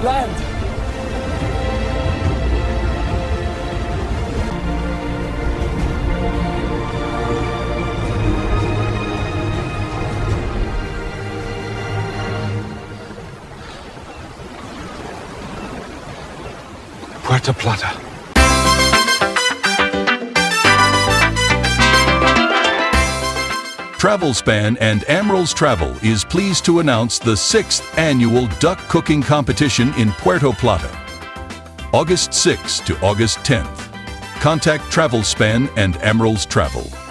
Land! Puerto Plata. Travelspan and Amrals Travel is pleased to announce the 6th annual duck cooking competition in Puerto Plata, August 6 to August 10th. Contact Travelspan and Amrals Travel.